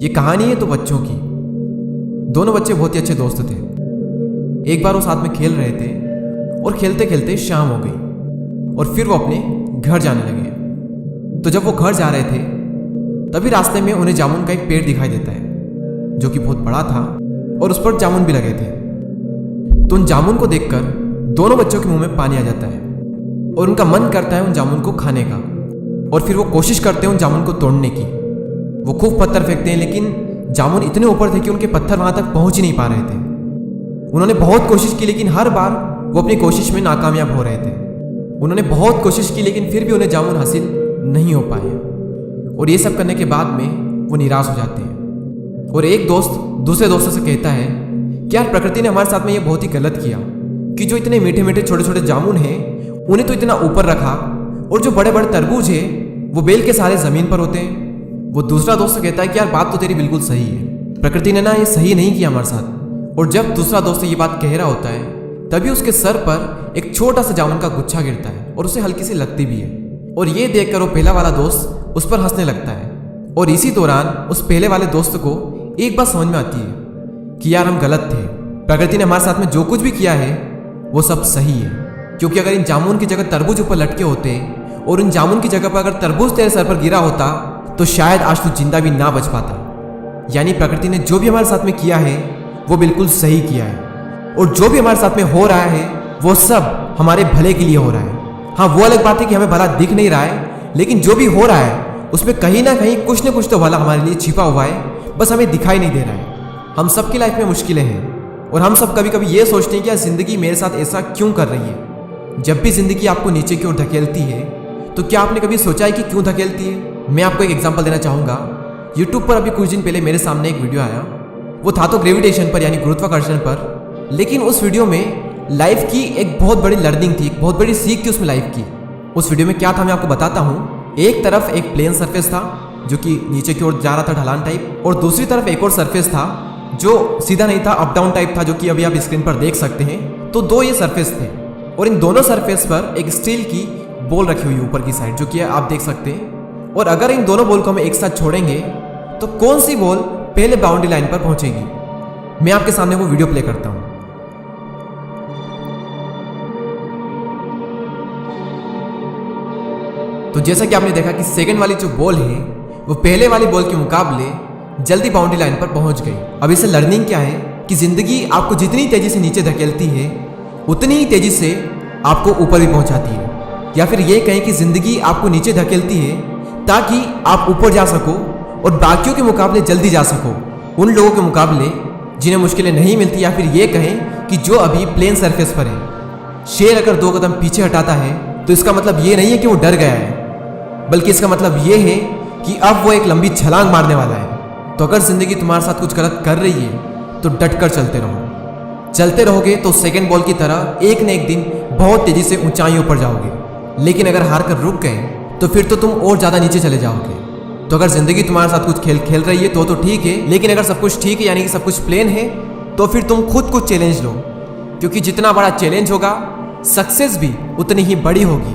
ये कहानी है तो बच्चों की। दोनों बच्चे बहुत ही अच्छे दोस्त थे। एक बार वो साथ में खेल रहे थे और खेलते खेलते शाम हो गई और फिर वो अपने घर जाने लगे। तो जब वो घर जा रहे थे तभी रास्ते में उन्हें जामुन का एक पेड़ दिखाई देता है जो कि बहुत बड़ा था और उस पर जामुन भी लगे थे। तो उन जामुन को देखकर दोनों बच्चों के मुंह में पानी आ जाता है और उनका मन करता है उन जामुन को खाने का। और फिर वो कोशिश करते हैं उन जामुन को तोड़ने की। वो खूब पत्थर फेंकते हैं लेकिन जामुन इतने ऊपर थे कि उनके पत्थर वहां तक पहुंच ही नहीं पा रहे थे। उन्होंने बहुत कोशिश की लेकिन हर बार वो अपनी कोशिश में नाकामयाब हो रहे थे। उन्होंने बहुत कोशिश की लेकिन फिर भी उन्हें जामुन हासिल नहीं हो पाए और ये सब करने के बाद में वो निराश हो जाते हैं। और एक दोस्त दूसरे दोस्तों से कहता है कि यार प्रकृति ने हमारे साथ में ये बहुत ही गलत किया कि जो इतने मीठे मीठे छोटे छोटे जामुन हैं उन्हें तो इतना ऊपर रखा और जो बड़े बड़े तरबूज है वो बेल के सारे जमीन पर होते हैं। वो दूसरा दोस्त कहता है कि यार बात तो तेरी बिल्कुल सही है, प्रकृति ने ना ये सही नहीं किया हमारे साथ। और जब दूसरा दोस्त ये बात कह रहा होता है तभी उसके सर पर एक छोटा सा जामुन का गुच्छा गिरता है और उसे हल्की सी लगती भी है। और ये देखकर वो पहला वाला दोस्त उस पर हंसने लगता है। और इसी दौरान उस पहले वाले दोस्त को एक बात समझ में आती है कि यार हम गलत थे, प्रकृति ने हमारे साथ में जो कुछ भी किया है वो सब सही है। क्योंकि अगर इन जामुन की जगह तरबूज ऊपर लटके होते और इन जामुन की जगह पर अगर तरबूज तेरे सर पर गिरा होता तो शायद आज तू जिंदा भी ना बच पाता। यानी प्रकृति ने जो भी हमारे साथ में किया है वो बिल्कुल सही किया है और जो भी हमारे साथ में हो रहा है वो सब हमारे भले के लिए हो रहा है। हाँ, वो अलग बात है कि हमें भला दिख नहीं रहा है लेकिन जो भी हो रहा है उसमें कहीं ना कहीं कुछ ना कुछ तो भला हमारे लिए छिपा हुआ है, बस हमें दिखाई नहीं दे रहा है। हम सबकी लाइफ में मुश्किलें हैं और हम सब कभी कभी ये सोचते हैं कि यार जिंदगी मेरे साथ ऐसा क्यों कर रही है। जब भी जिंदगी आपको नीचे की ओर धकेलती है तो क्या आपने कभी सोचा है कि क्यों धकेलती है? मैं आपको एक एग्जांपल देना चाहूँगा। यूट्यूब पर अभी कुछ दिन पहले मेरे सामने एक वीडियो आया, वो था तो ग्रेविटेशन पर यानी गुरुत्वाकर्षण पर, लेकिन उस वीडियो में लाइफ की एक बहुत बड़ी लर्निंग थी, एक बहुत बड़ी सीख थी उसमें लाइफ की। उस वीडियो में क्या था मैं आपको बताता हूँ। एक तरफ एक प्लेन सरफेस था जो कि नीचे की ओर जा रहा था ढलान टाइप, और दूसरी तरफ एक और सरफेस था जो सीधा नहीं था, अप डाउन टाइप था, जो कि अभी आप स्क्रीन पर देख सकते हैं। तो दो ये सरफेस थे और इन दोनों सरफेस पर एक स्टील की बॉल रखी हुई ऊपर की साइड, जो कि आप देख सकते हैं। और अगर इन दोनों बॉल को हम एक साथ छोड़ेंगे तो कौन सी बॉल पहले बाउंड्री लाइन पर पहुंचेगी? मैं आपके सामने वो वीडियो प्ले करता हूं। तो जैसा कि आपने देखा कि सेकंड वाली जो बॉल है वो पहले वाली बॉल के मुकाबले जल्दी बाउंड्री लाइन पर पहुंच गई। अब इससे लर्निंग क्या है कि जिंदगी आपको जितनी तेजी से नीचे धकेलती है उतनी ही तेजी से आपको ऊपर भी पहुंचाती है। या फिर ये कहें कि जिंदगी आपको नीचे धकेलती है ताकि आप ऊपर जा सको और बाकियों के मुकाबले जल्दी जा सको, उन लोगों के मुकाबले जिन्हें मुश्किलें नहीं मिलती। या फिर ये कहें कि जो अभी प्लेन सरफेस पर है। शेर अगर 2 कदम पीछे हटाता है तो इसका मतलब ये नहीं है कि वो डर गया है, बल्कि इसका मतलब ये है कि अब वो एक लंबी छलांग मारने वाला है। तो अगर जिंदगी तुम्हारे साथ कुछ गलत कर रही है तो डटकर चलते रहो। चलते रहोगे तो सेकंड बॉल की तरह एक न एक दिन बहुत तेजी से ऊंचाइयों पर जाओगे। लेकिन अगर हार कर रुक गए तो फिर तो तुम और ज्यादा नीचे चले जाओगे। तो अगर जिंदगी तुम्हारे साथ कुछ खेल खेल रही है तो ठीक है, लेकिन अगर सब कुछ ठीक है यानी कि सब कुछ प्लेन है तो फिर तुम खुद कुछ चैलेंज लो, क्योंकि जितना बड़ा चैलेंज होगा सक्सेस भी उतनी ही बड़ी होगी।